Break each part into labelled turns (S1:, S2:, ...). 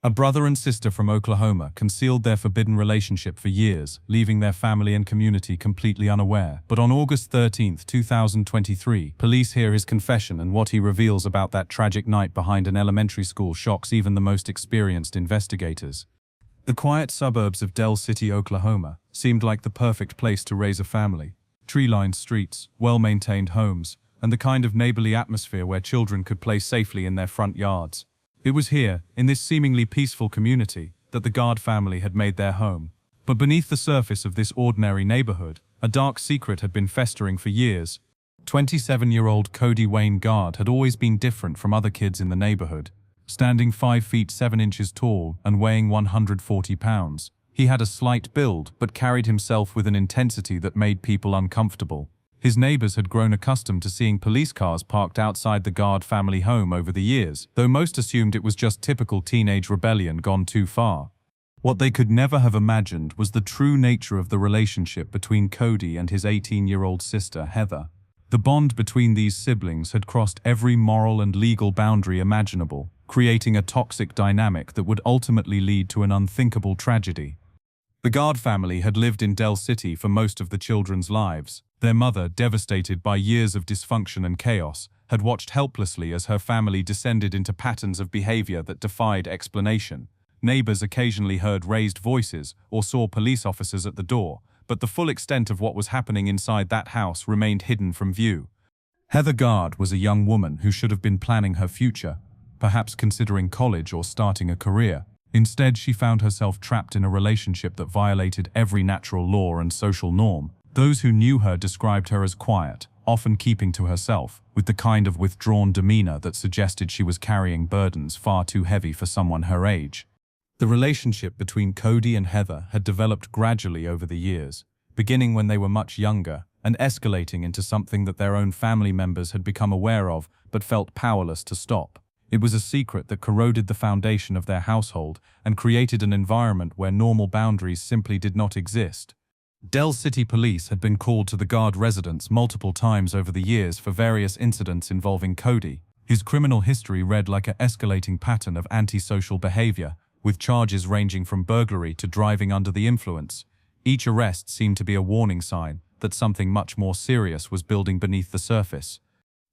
S1: A brother and sister from Oklahoma concealed their forbidden relationship for years, leaving their family and community completely unaware. But on August 13th, 2023, police hear his confession, and what he reveals about that tragic night behind an elementary school shocks even the most experienced investigators. The quiet suburbs of Del City, Oklahoma, seemed like the perfect place to raise a family. Tree-lined streets, well-maintained homes, and the kind of neighborly atmosphere where children could play safely in their front yards. It was here, in this seemingly peaceful community, that the Garde family had made their home. But beneath the surface of this ordinary neighborhood, a dark secret had been festering for years. 27-year-old Cody Wayne Garde had always been different from other kids in the neighborhood. Standing 5 feet 7 inches tall and weighing 140 pounds, he had a slight build but carried himself with an intensity that made people uncomfortable. His neighbors had grown accustomed to seeing police cars parked outside the Garde family home over the years, though most assumed it was just typical teenage rebellion gone too far. What they could never have imagined was the true nature of the relationship between Cody and his 18-year-old sister, Heather. The bond between these siblings had crossed every moral and legal boundary imaginable, creating a toxic dynamic that would ultimately lead to an unthinkable tragedy. The Garde family had lived in Del City for most of the children's lives. Their mother, devastated by years of dysfunction and chaos, had watched helplessly as her family descended into patterns of behavior that defied explanation. Neighbors occasionally heard raised voices or saw police officers at the door, but the full extent of what was happening inside that house remained hidden from view. Heather Garde was a young woman who should have been planning her future, perhaps considering college or starting a career. Instead, she found herself trapped in a relationship that violated every natural law and social norm. Those who knew her described her as quiet, often keeping to herself, with the kind of withdrawn demeanor that suggested she was carrying burdens far too heavy for someone her age. The relationship between Cody and Heather had developed gradually over the years, beginning when they were much younger and escalating into something that their own family members had become aware of but felt powerless to stop. It was a secret that corroded the foundation of their household and created an environment where normal boundaries simply did not exist. Del City police had been called to the Garde residence multiple times over the years for various incidents involving Cody. His criminal history read like an escalating pattern of antisocial behavior, with charges ranging from burglary to driving under the influence. Each arrest seemed to be a warning sign that something much more serious was building beneath the surface.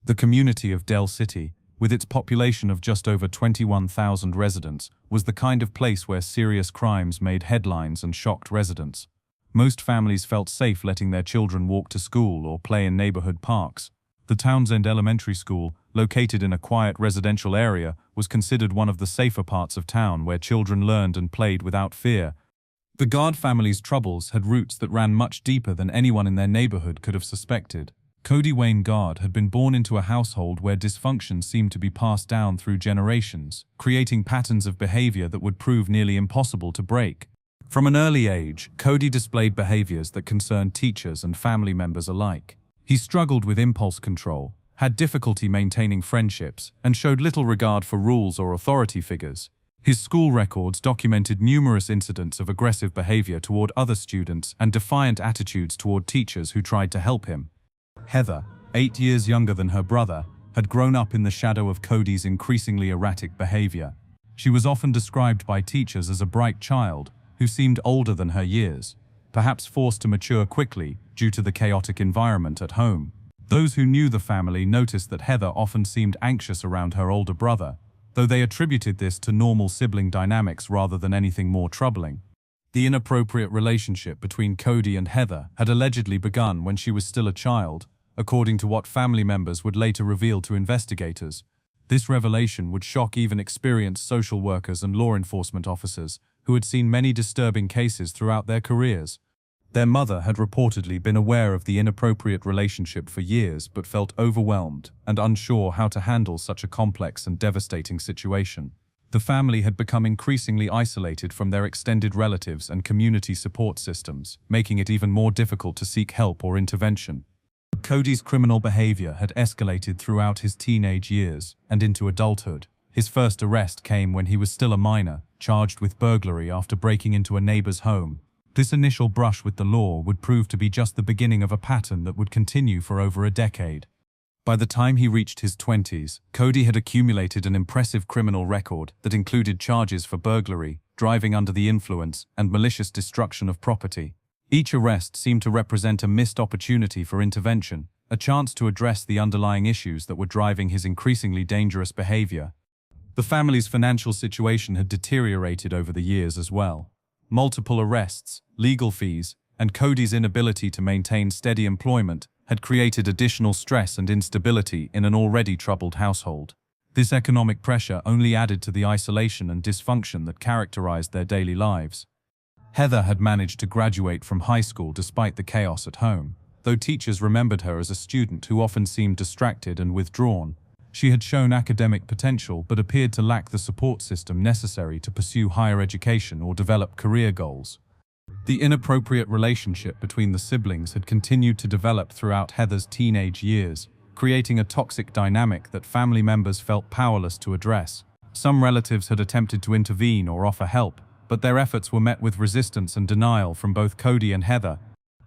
S1: The community of Del City, with its population of just over 21,000 residents, was the kind of place where serious crimes made headlines and shocked residents. Most families felt safe letting their children walk to school or play in neighborhood parks. The Townsend Elementary School, located in a quiet residential area, was considered one of the safer parts of town where children learned and played without fear. The Garde family's troubles had roots that ran much deeper than anyone in their neighborhood could have suspected. Cody Wayne Garde had been born into a household where dysfunction seemed to be passed down through generations, creating patterns of behavior that would prove nearly impossible to break. From an early age, Cody displayed behaviors that concerned teachers and family members alike. He struggled with impulse control, had difficulty maintaining friendships, and showed little regard for rules or authority figures. His school records documented numerous incidents of aggressive behavior toward other students and defiant attitudes toward teachers who tried to help him. Heather, 8 years younger than her brother, had grown up in the shadow of Cody's increasingly erratic behavior. She was often described by teachers as a bright child who seemed older than her years, perhaps forced to mature quickly due to the chaotic environment at home. Those who knew the family noticed that Heather often seemed anxious around her older brother, though they attributed this to normal sibling dynamics rather than anything more troubling. The inappropriate relationship between Cody and Heather had allegedly begun when she was still a child, according to what family members would later reveal to investigators. This revelation would shock even experienced social workers and law enforcement officers who had seen many disturbing cases throughout their careers. Their mother had reportedly been aware of the inappropriate relationship for years but felt overwhelmed and unsure how to handle such a complex and devastating situation. The family had become increasingly isolated from their extended relatives and community support systems, making it even more difficult to seek help or intervention. Cody's criminal behavior had escalated throughout his teenage years and into adulthood. His first arrest came when he was still a minor, charged with burglary after breaking into a neighbor's home. This initial brush with the law would prove to be just the beginning of a pattern that would continue for over a decade. By the time he reached his 20s, Cody had accumulated an impressive criminal record that included charges for burglary, driving under the influence, and malicious destruction of property. Each arrest seemed to represent a missed opportunity for intervention, a chance to address the underlying issues that were driving his increasingly dangerous behavior. The family's financial situation had deteriorated over the years as well. Multiple arrests, legal fees, and Cody's inability to maintain steady employment had created additional stress and instability in an already troubled household. This economic pressure only added to the isolation and dysfunction that characterized their daily lives. Heather had managed to graduate from high school despite the chaos at home. Though teachers remembered her as a student who often seemed distracted and withdrawn, she had shown academic potential but appeared to lack the support system necessary to pursue higher education or develop career goals. The inappropriate relationship between the siblings had continued to develop throughout Heather's teenage years, creating a toxic dynamic that family members felt powerless to address. Some relatives had attempted to intervene or offer help, but their efforts were met with resistance and denial from both Cody and Heather.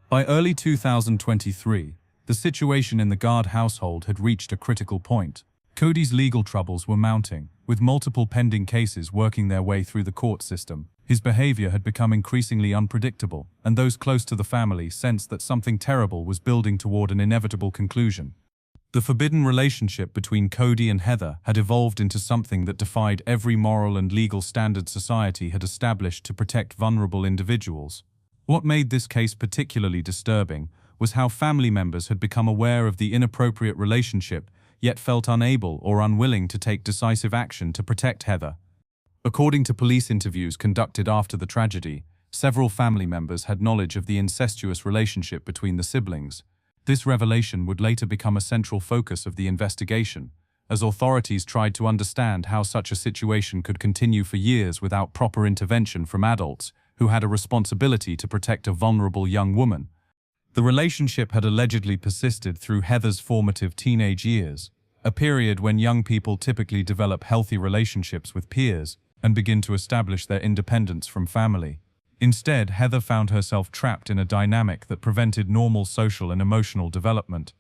S1: By early 2023, the situation in the Garde household had reached a critical point. Cody's legal troubles were mounting, with multiple pending cases working their way through the court system. His behavior had become increasingly unpredictable, and those close to the family sensed that something terrible was building toward an inevitable conclusion. The forbidden relationship between Cody and Heather had evolved into something that defied every moral and legal standard society had established to protect vulnerable individuals. What made this case particularly disturbing was how family members had become aware of the inappropriate relationship, yet felt unable or unwilling to take decisive action to protect Heather. According to police interviews conducted after the tragedy, several family members had knowledge of the incestuous relationship between the siblings. This revelation would later become a central focus of the investigation, as authorities tried to understand how such a situation could continue for years without proper intervention from adults who had a responsibility to protect a vulnerable young woman. The relationship had allegedly persisted through Heather's formative teenage years, a period when young people typically develop healthy relationships with peers and begin to establish their independence from family. Instead, Heather found herself trapped in a dynamic that prevented normal social and emotional development.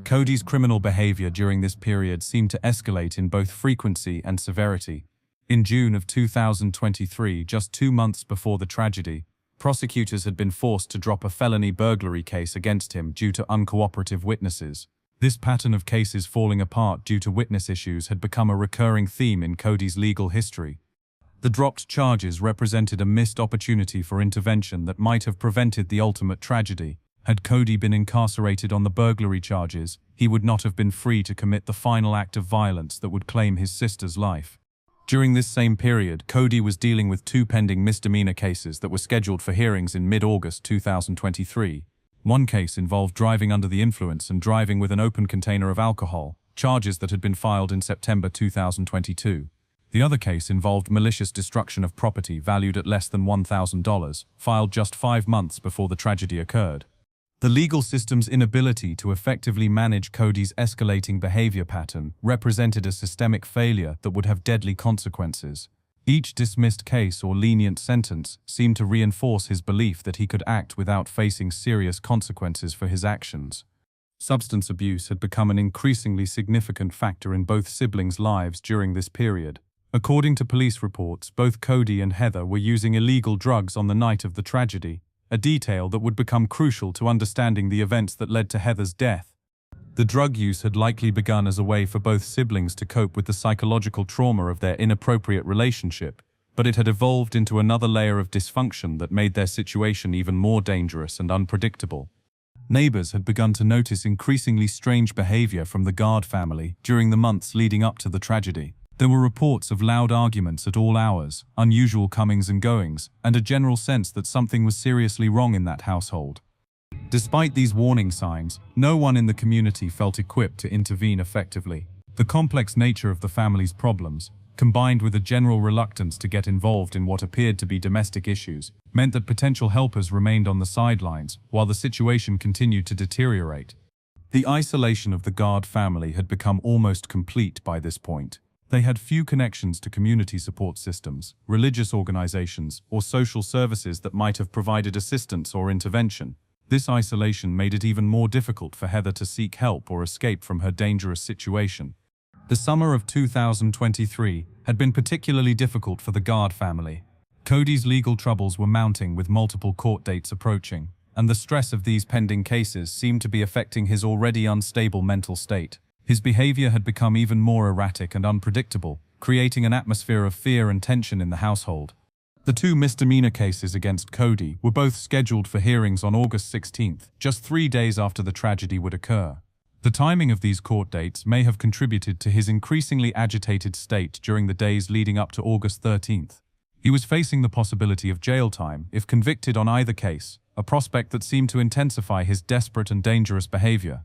S1: Cody's criminal behavior during this period seemed to escalate in both frequency and severity. In June of 2023, just 2 months before the tragedy, prosecutors had been forced to drop a felony burglary case against him due to uncooperative witnesses. This pattern of cases falling apart due to witness issues had become a recurring theme in Cody's legal history. The dropped charges represented a missed opportunity for intervention that might have prevented the ultimate tragedy. Had Cody been incarcerated on the burglary charges, he would not have been free to commit the final act of violence that would claim his sister's life. During this same period, Cody was dealing with 2 pending misdemeanor cases that were scheduled for hearings in mid-August 2023. One case involved driving under the influence and driving with an open container of alcohol, charges that had been filed in September 2022. The other case involved malicious destruction of property valued at less than $1,000, filed just 5 months before the tragedy occurred. The legal system's inability to effectively manage Cody's escalating behavior pattern represented a systemic failure that would have deadly consequences. Each dismissed case or lenient sentence seemed to reinforce his belief that he could act without facing serious consequences for his actions. Substance abuse had become an increasingly significant factor in both siblings' lives during this period. According to police reports, both Cody and Heather were using illegal drugs on the night of the tragedy, a detail that would become crucial to understanding the events that led to Heather's death. The drug use had likely begun as a way for both siblings to cope with the psychological trauma of their inappropriate relationship, but it had evolved into another layer of dysfunction that made their situation even more dangerous and unpredictable. Neighbors had begun to notice increasingly strange behavior from the Garde family during the months leading up to the tragedy. There were reports of loud arguments at all hours, unusual comings and goings, and a general sense that something was seriously wrong in that household. Despite these warning signs, no one in the community felt equipped to intervene effectively. The complex nature of the family's problems, combined with a general reluctance to get involved in what appeared to be domestic issues, meant that potential helpers remained on the sidelines while the situation continued to deteriorate. The isolation of the Garde family had become almost complete by this point. They had few connections to community support systems, religious organizations, or social services that might have provided assistance or intervention. This isolation made it even more difficult for Heather to seek help or escape from her dangerous situation. The summer of 2023 had been particularly difficult for the Garde family. Cody's legal troubles were mounting with multiple court dates approaching, and the stress of these pending cases seemed to be affecting his already unstable mental state. His behavior had become even more erratic and unpredictable, creating an atmosphere of fear and tension in the household. The two misdemeanor cases against Cody were both scheduled for hearings on August 16th, just 3 days after the tragedy would occur. The timing of these court dates may have contributed to his increasingly agitated state during the days leading up to August 13th. He was facing the possibility of jail time if convicted on either case, a prospect that seemed to intensify his desperate and dangerous behavior.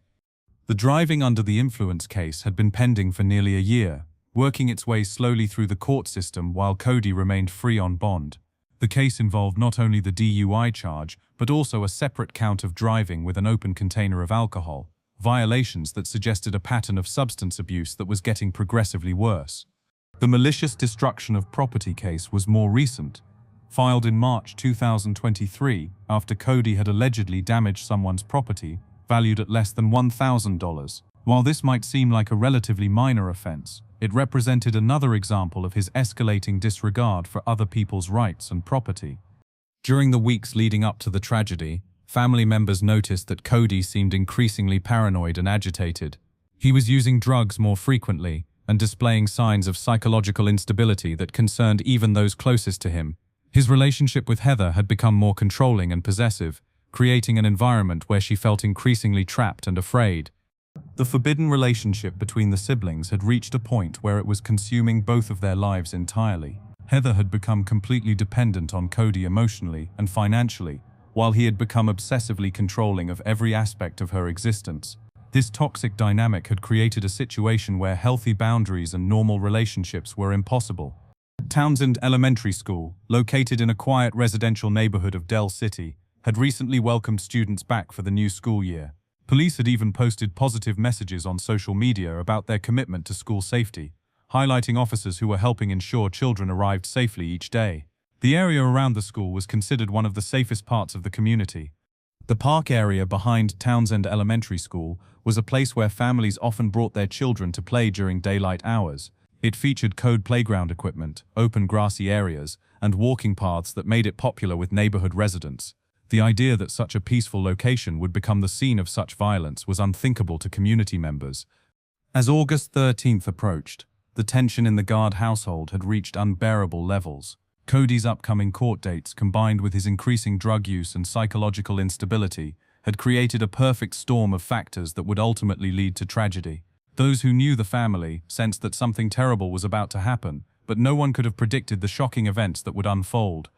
S1: The driving under the influence case had been pending for nearly a year, working its way slowly through the court system while Cody remained free on bond. The case involved not only the DUI charge, but also a separate count of driving with an open container of alcohol, violations that suggested a pattern of substance abuse that was getting progressively worse. The malicious destruction of property case was more recent, filed in March 2023 after Cody had allegedly damaged someone's property, valued at less than $1,000. While this might seem like a relatively minor offense, it represented another example of his escalating disregard for other people's rights and property. During the weeks leading up to the tragedy, family members noticed that Cody seemed increasingly paranoid and agitated. He was using drugs more frequently and displaying signs of psychological instability that concerned even those closest to him. His relationship with Heather had become more controlling and possessive, creating an environment where she felt increasingly trapped and afraid. The forbidden relationship between the siblings had reached a point where it was consuming both of their lives entirely. Heather had become completely dependent on Cody emotionally and financially, while he had become obsessively controlling of every aspect of her existence. This toxic dynamic had created a situation where healthy boundaries and normal relationships were impossible. Townsend Elementary School, located in a quiet residential neighborhood of Del City, had recently welcomed students back for the new school year. Police had even posted positive messages on social media about their commitment to school safety, highlighting officers who were helping ensure children arrived safely each day. The area around the school was considered one of the safest parts of the community. The park area behind Townsend Elementary School was a place where families often brought their children to play during daylight hours. It featured code playground equipment, open grassy areas, and walking paths that made it popular with neighborhood residents. The idea that such a peaceful location would become the scene of such violence was unthinkable to community members. As August 13th approached, the tension in the Garde household had reached unbearable levels. Cody's upcoming court dates, combined with his increasing drug use and psychological instability, had created a perfect storm of factors that would ultimately lead to tragedy. Those who knew the family sensed that something terrible was about to happen, but no one could have predicted the shocking events that would unfold.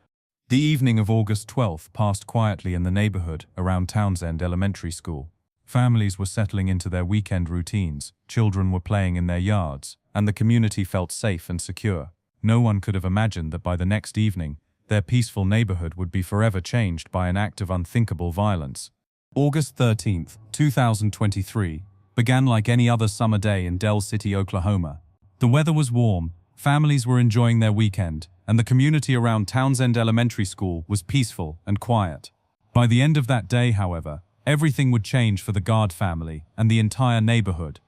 S1: The evening of August 12th passed quietly in the neighborhood around Townsend Elementary School. Families were settling into their weekend routines, children were playing in their yards, and the community felt safe and secure. No one could have imagined that by the next evening, their peaceful neighborhood would be forever changed by an act of unthinkable violence. August 13th, 2023, began like any other summer day in Del City, Oklahoma. The weather was warm, families were enjoying their weekend, and the community around Townsend Elementary School was peaceful and quiet. By the end of that day, however, everything would change for the Garde family and the entire neighborhood.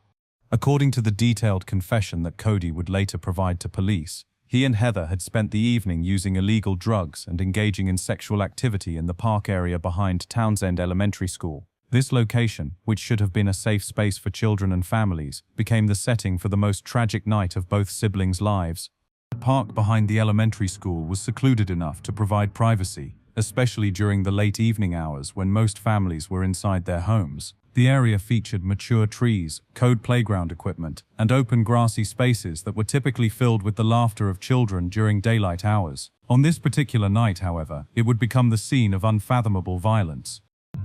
S1: According to the detailed confession that Cody would later provide to police, he and Heather had spent the evening using illegal drugs and engaging in sexual activity in the park area behind Townsend Elementary School. This location, which should have been a safe space for children and families, became the setting for the most tragic night of both siblings' lives. The park behind the elementary school was secluded enough to provide privacy, especially during the late evening hours when most families were inside their homes. The area featured mature trees, code playground equipment, and open grassy spaces that were typically filled with the laughter of children during daylight hours. On this particular night, however, it would become the scene of unfathomable violence.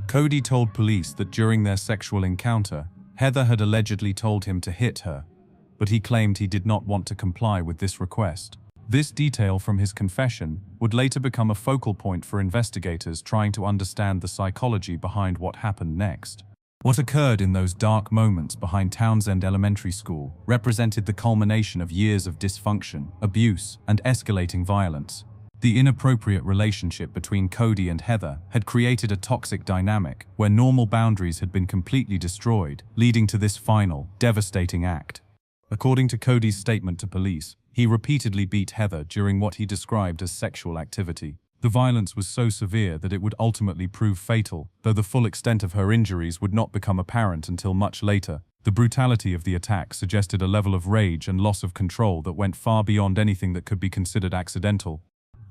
S1: Cody told police that during their sexual encounter, Heather had allegedly told him to hit her, but he claimed he did not want to comply with this request. This detail from his confession would later become a focal point for investigators trying to understand the psychology behind what happened next. What occurred in those dark moments behind Townsend Elementary School represented the culmination of years of dysfunction, abuse, and escalating violence. The inappropriate relationship between Cody and Heather had created a toxic dynamic where normal boundaries had been completely destroyed, leading to this final, devastating act. According to Cody's statement to police, he repeatedly beat Heather during what he described as sexual activity. The violence was so severe that it would ultimately prove fatal, though the full extent of her injuries would not become apparent until much later. The brutality of the attack suggested a level of rage and loss of control that went far beyond anything that could be considered accidental.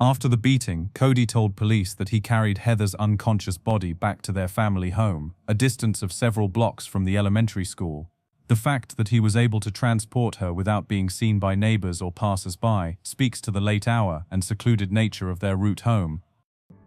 S1: After the beating, Cody told police that he carried Heather's unconscious body back to their family home, a distance of several blocks from the elementary school. The fact that he was able to transport her without being seen by neighbors or passers-by speaks to the late hour and secluded nature of their route home.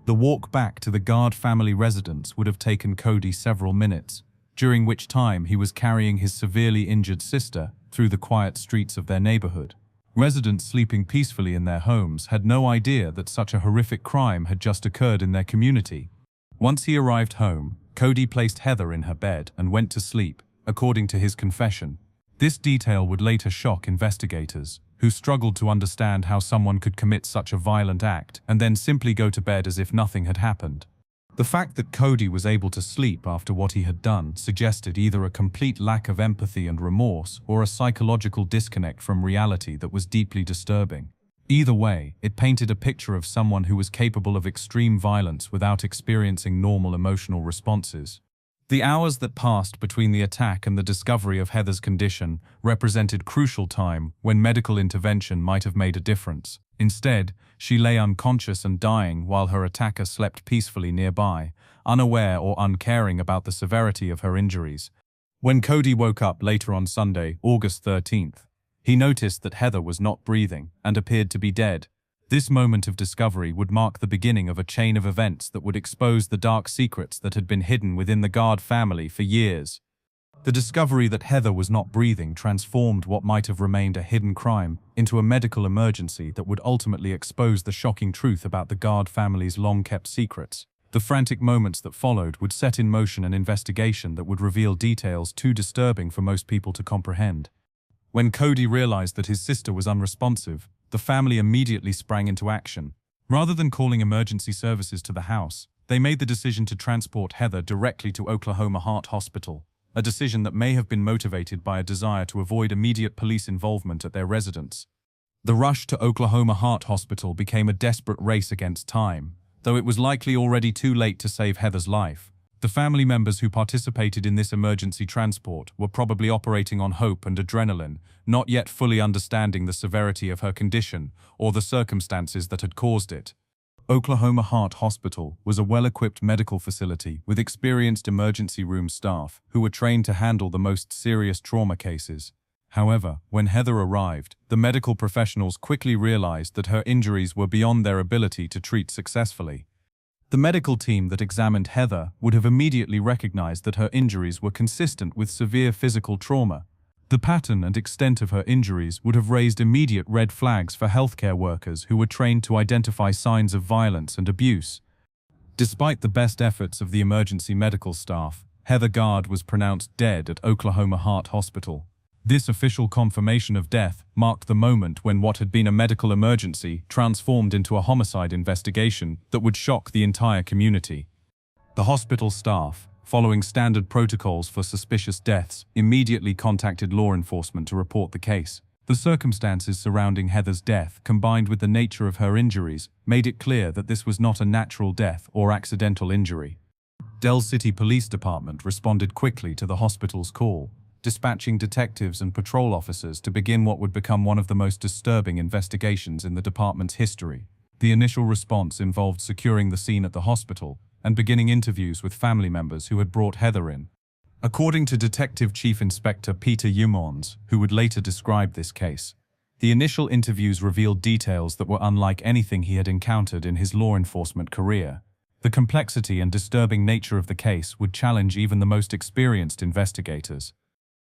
S1: The walk back to the Garde family residence would have taken Cody several minutes, during which time he was carrying his severely injured sister through the quiet streets of their neighborhood. Residents sleeping peacefully in their homes had no idea that such a horrific crime had just occurred in their community. Once he arrived home, Cody placed Heather in her bed and went to sleep, according to his confession. This detail would later shock investigators, who struggled to understand how someone could commit such a violent act and then simply go to bed as if nothing had happened. The fact that Cody was able to sleep after what he had done suggested either a complete lack of empathy and remorse or a psychological disconnect from reality that was deeply disturbing. Either way, it painted a picture of someone who was capable of extreme violence without experiencing normal emotional responses. The hours that passed between the attack and the discovery of Heather's condition represented crucial time when medical intervention might have made a difference. Instead, she lay unconscious and dying while her attacker slept peacefully nearby, unaware or uncaring about the severity of her injuries. When Cody woke up later on Sunday, August 13th, he noticed that Heather was not breathing and appeared to be dead. This moment of discovery would mark the beginning of a chain of events that would expose the dark secrets that had been hidden within the Garde family for years. The discovery that Heather was not breathing transformed what might have remained a hidden crime into a medical emergency that would ultimately expose the shocking truth about the Garde family's long-kept secrets. The frantic moments that followed would set in motion an investigation that would reveal details too disturbing for most people to comprehend. When Cody realized that his sister was unresponsive, the family immediately sprang into action. Rather than calling emergency services to the house, they made the decision to transport Heather directly to Oklahoma Heart Hospital, a decision that may have been motivated by a desire to avoid immediate police involvement at their residence. The rush to Oklahoma Heart Hospital became a desperate race against time, though it was likely already too late to save Heather's life. The family members who participated in this emergency transport were probably operating on hope and adrenaline, not yet fully understanding the severity of her condition or the circumstances that had caused it. Oklahoma Heart Hospital was a well-equipped medical facility with experienced emergency room staff who were trained to handle the most serious trauma cases. However, when Heather arrived, the medical professionals quickly realized that her injuries were beyond their ability to treat successfully. The medical team that examined Heather would have immediately recognized that her injuries were consistent with severe physical trauma. The pattern and extent of her injuries would have raised immediate red flags for healthcare workers who were trained to identify signs of violence and abuse. Despite the best efforts of the emergency medical staff, Heather Garde was pronounced dead at Oklahoma Heart Hospital. This official confirmation of death marked the moment when what had been a medical emergency transformed into a homicide investigation that would shock the entire community. The hospital staff, following standard protocols for suspicious deaths, immediately contacted law enforcement to report the case. The circumstances surrounding Heather's death, combined with the nature of her injuries, made it clear that this was not a natural death or accidental injury. Del City Police Department responded quickly to the hospital's call, dispatching detectives and patrol officers to begin what would become one of the most disturbing investigations in the department's history. The initial response involved securing the scene at the hospital and beginning interviews with family members who had brought Heather in. According to Detective Chief Inspector Peter Youmans, who would later describe this case, the initial interviews revealed details that were unlike anything he had encountered in his law enforcement career. The complexity and disturbing nature of the case would challenge even the most experienced investigators.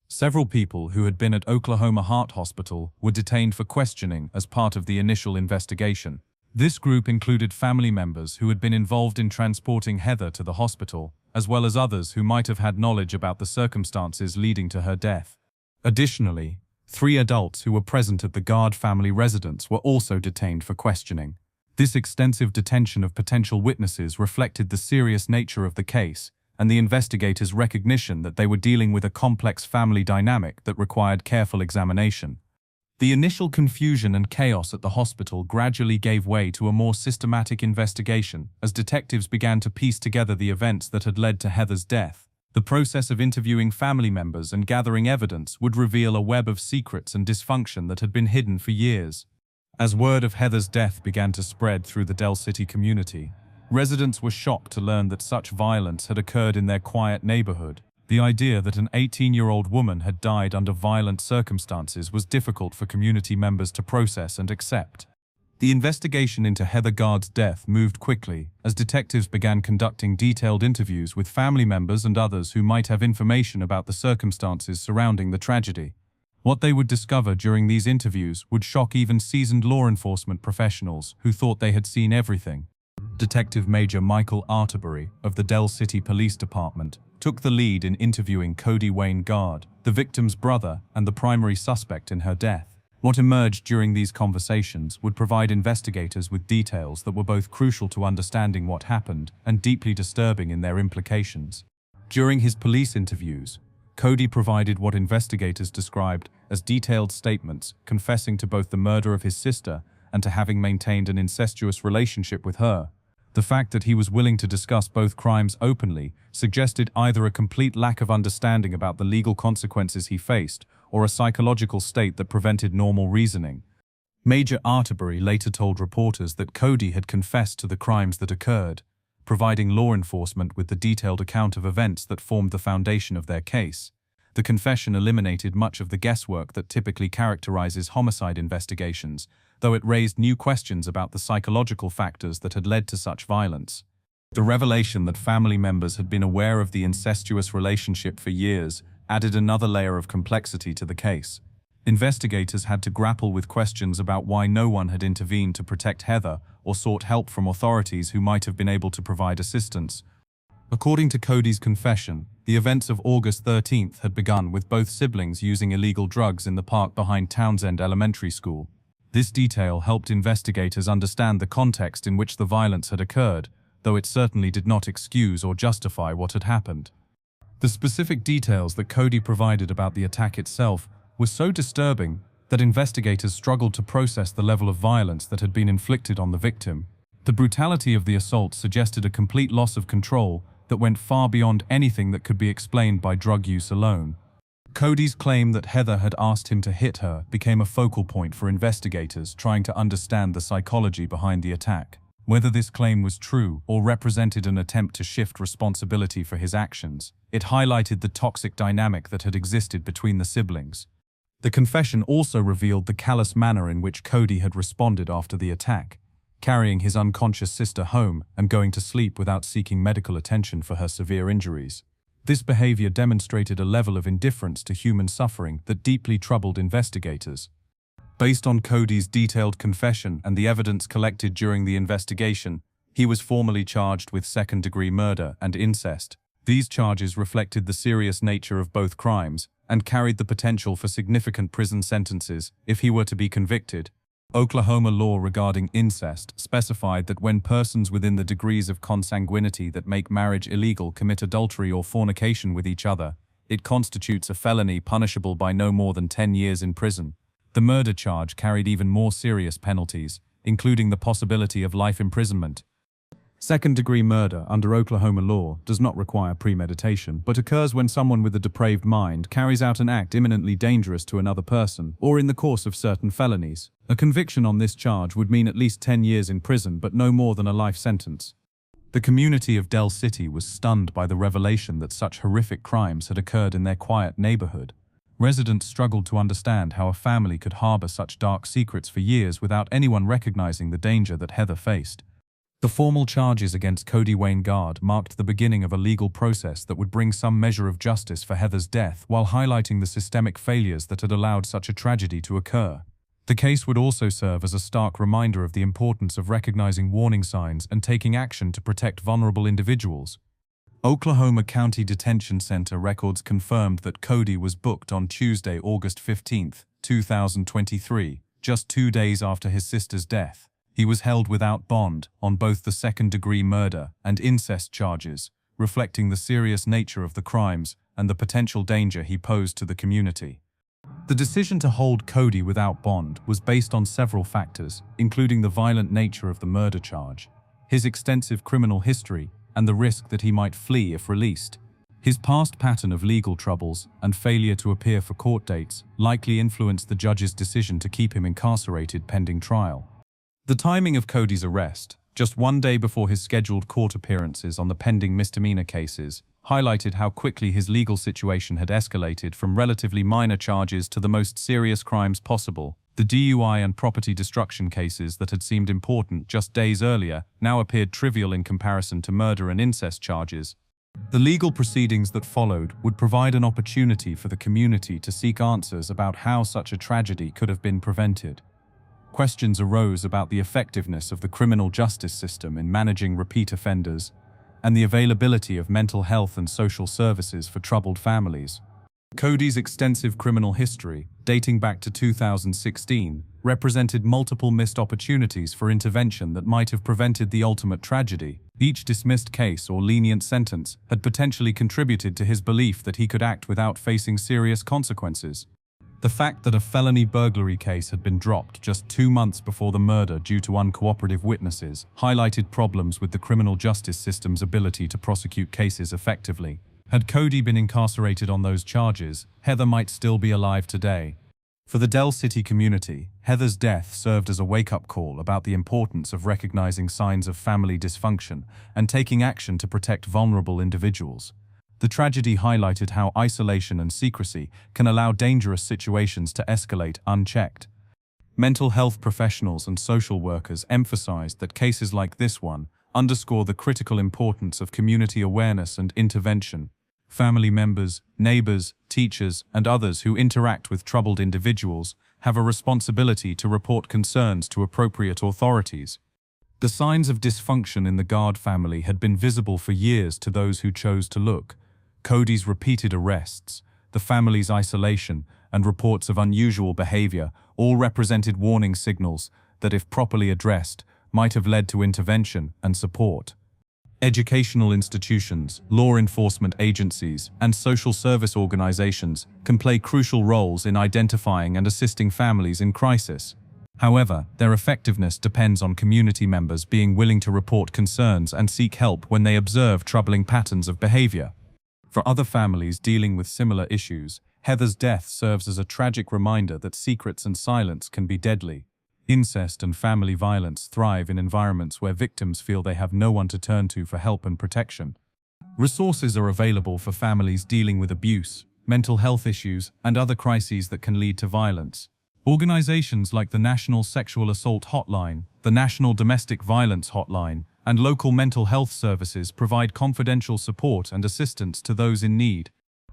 S1: Several people who had been at Oklahoma Heart Hospital were detained for questioning as part of the initial investigation. This group included family members who had been involved in transporting Heather to the hospital, as well as others who might have had knowledge about the circumstances leading to her death. Additionally, 3 adults who were present at the Garde family residence were also detained for questioning. This extensive detention of potential witnesses reflected the serious nature of the case and the investigators' recognition that they were dealing with a complex family dynamic that required careful examination. The initial confusion and chaos at the hospital gradually gave way to a more systematic investigation as detectives began to piece together the events that had led to Heather's death. The process of interviewing family members and gathering evidence would reveal a web of secrets and dysfunction that had been hidden for years. As word of Heather's death began to spread through the Del City community, residents were shocked to learn that such violence had occurred in their quiet neighborhood. The idea that an 18-year-old woman had died under violent circumstances was difficult for community members to process and accept. The investigation into Heather Garde's death moved quickly as detectives began conducting detailed interviews with family members and others who might have information about the circumstances surrounding the tragedy. What they would discover during these interviews would shock even seasoned law enforcement professionals who thought they had seen everything. Detective Major Michael Arterbury of the Del City Police Department took the lead in interviewing Cody Wayne Garde, the victim's brother and the primary suspect in her death. What emerged during these conversations would provide investigators with details that were both crucial to understanding what happened and deeply disturbing in their implications. During his police interviews, Cody provided what investigators described as detailed statements confessing to both the murder of his sister and to having maintained an incestuous relationship with her. The fact that he was willing to discuss both crimes openly suggested either a complete lack of understanding about the legal consequences he faced or a psychological state that prevented normal reasoning. Major Arterbury later told reporters that Cody had confessed to the crimes that occurred, providing law enforcement with the detailed account of events that formed the foundation of their case. The confession eliminated much of the guesswork that typically characterizes homicide investigations, though it raised new questions about the psychological factors that had led to such violence. The revelation that family members had been aware of the incestuous relationship for years added another layer of complexity to the case. Investigators had to grapple with questions about why no one had intervened to protect Heather or sought help from authorities who might have been able to provide assistance. According to Cody's confession, the events of August 13th had begun with both siblings using illegal drugs in the park behind Townsend Elementary School. This detail helped investigators understand the context in which the violence had occurred, though it certainly did not excuse or justify what had happened. The specific details that Cody provided about the attack itself were so disturbing that investigators struggled to process the level of violence that had been inflicted on the victim. The brutality of the assault suggested a complete loss of control that went far beyond anything that could be explained by drug use alone. Cody's claim that Heather had asked him to hit her became a focal point for investigators trying to understand the psychology behind the attack. Whether this claim was true or represented an attempt to shift responsibility for his actions, it highlighted the toxic dynamic that had existed between the siblings. The confession also revealed the callous manner in which Cody had responded after the attack, carrying his unconscious sister home and going to sleep without seeking medical attention for her severe injuries. This behavior demonstrated a level of indifference to human suffering that deeply troubled investigators. Based on Cody's detailed confession and the evidence collected during the investigation, he was formally charged with second-degree murder and incest. These charges reflected the serious nature of both crimes and carried the potential for significant prison sentences if he were to be convicted. Oklahoma law regarding incest specified that when persons within the degrees of consanguinity that make marriage illegal commit adultery or fornication with each other, it constitutes a felony punishable by no more than 10 years in prison. The murder charge carried even more serious penalties, including the possibility of life imprisonment. Second-degree murder under Oklahoma law does not require premeditation, but occurs when someone with a depraved mind carries out an act imminently dangerous to another person, or in the course of certain felonies. A conviction on this charge would mean at least 10 years in prison, but no more than a life sentence. The community of Del City was stunned by the revelation that such horrific crimes had occurred in their quiet neighborhood. Residents struggled to understand how a family could harbor such dark secrets for years without anyone recognizing the danger that Heather faced. The formal charges against Cody Wayne Garde marked the beginning of a legal process that would bring some measure of justice for Heather's death while highlighting the systemic failures that had allowed such a tragedy to occur. The case would also serve as a stark reminder of the importance of recognizing warning signs and taking action to protect vulnerable individuals. Oklahoma County Detention Center records confirmed that Cody was booked on Tuesday, August 15, 2023, just 2 days after his sister's death. He was held without bond on both the second-degree murder and incest charges, reflecting the serious nature of the crimes and the potential danger he posed to the community. The decision to hold Cody without bond was based on several factors, including the violent nature of the murder charge, his extensive criminal history, and the risk that he might flee if released. His past pattern of legal troubles and failure to appear for court dates likely influenced the judge's decision to keep him incarcerated pending trial. The timing of Cody's arrest, just one day before his scheduled court appearances on the pending misdemeanor cases, highlighted how quickly his legal situation had escalated from relatively minor charges to the most serious crimes possible. The DUI and property destruction cases that had seemed important just days earlier now appeared trivial in comparison to murder and incest charges. The legal proceedings that followed would provide an opportunity for the community to seek answers about how such a tragedy could have been prevented. Questions arose about the effectiveness of the criminal justice system in managing repeat offenders, and the availability of mental health and social services for troubled families. Cody's extensive criminal history, dating back to 2016, represented multiple missed opportunities for intervention that might have prevented the ultimate tragedy. Each dismissed case or lenient sentence had potentially contributed to his belief that he could act without facing serious consequences. The fact that a felony burglary case had been dropped just 2 months before the murder due to uncooperative witnesses highlighted problems with the criminal justice system's ability to prosecute cases effectively. Had Cody been incarcerated on those charges, Heather might still be alive today. For the Del City community, Heather's death served as a wake-up call about the importance of recognizing signs of family dysfunction and taking action to protect vulnerable individuals. The tragedy highlighted how isolation and secrecy can allow dangerous situations to escalate unchecked. Mental health professionals and social workers emphasized that cases like this one underscore the critical importance of community awareness and intervention. Family members, neighbors, teachers, and others who interact with troubled individuals have a responsibility to report concerns to appropriate authorities. The signs of dysfunction in the Garde family had been visible for years to those who chose to look. Cody's repeated arrests, the family's isolation, and reports of unusual behavior all represented warning signals that, if properly addressed, might have led to intervention and support. Educational institutions, law enforcement agencies, and social service organizations can play crucial roles in identifying and assisting families in crisis. However, their effectiveness depends on community members being willing to report concerns and seek help when they observe troubling patterns of behavior. For other families dealing with similar issues, Heather's death serves as a tragic reminder that secrets and silence can be deadly. Incest and family violence thrive in environments where victims feel they have no one to turn to for help and protection. Resources are available for families dealing with abuse, mental health issues, and other crises that can lead to violence. Organizations like the National Sexual Assault Hotline, the National Domestic Violence Hotline, and local mental health services provide confidential support and assistance to those in need.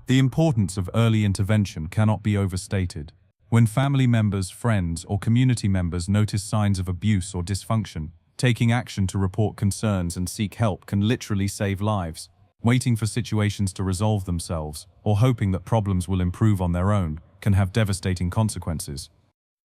S1: The importance of early intervention cannot be overstated. When family members, friends, or community members notice signs of abuse or dysfunction, taking action to report concerns and seek help can literally save lives. Waiting for situations to resolve themselves, or hoping that problems will improve on their own, can have devastating consequences.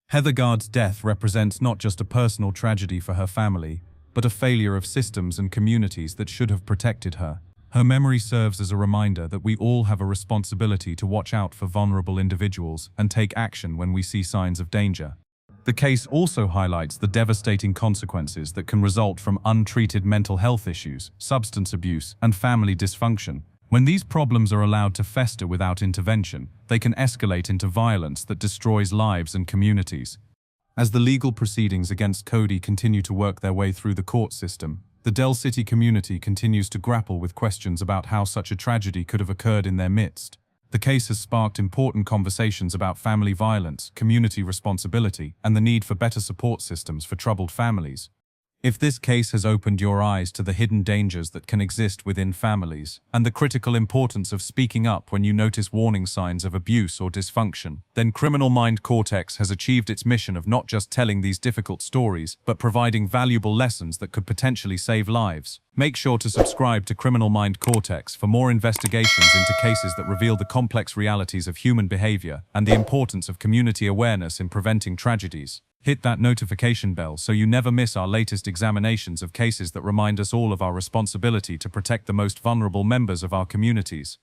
S1: Heather Garde's death represents not just a personal tragedy for her family, but a failure of systems and communities that should have protected her. Her memory serves as a reminder that we all have a responsibility to watch out for vulnerable individuals and take action when we see signs of danger. The case also highlights the devastating consequences that can result from untreated mental health issues, substance abuse, and family dysfunction. When these problems are allowed to fester without intervention, they can escalate into violence that destroys lives and communities. As the legal proceedings against Cody continue to work their way through the court system, the Del City community continues to grapple with questions about how such a tragedy could have occurred in their midst. The case has sparked important conversations about family violence, community responsibility, and the need for better support systems for troubled families. If this case has opened your eyes to the hidden dangers that can exist within families, and the critical importance of speaking up when you notice warning signs of abuse or dysfunction, then Criminal Mind Cortex has achieved its mission of not just telling these difficult stories, but providing valuable lessons that could potentially save lives. Make sure to subscribe to Criminal Mind Cortex for more investigations into cases that reveal the complex realities of human behavior and the importance of community awareness in preventing tragedies. Hit that notification bell so you never miss our latest examinations of cases that remind us all of our responsibility to protect the most vulnerable members of our communities.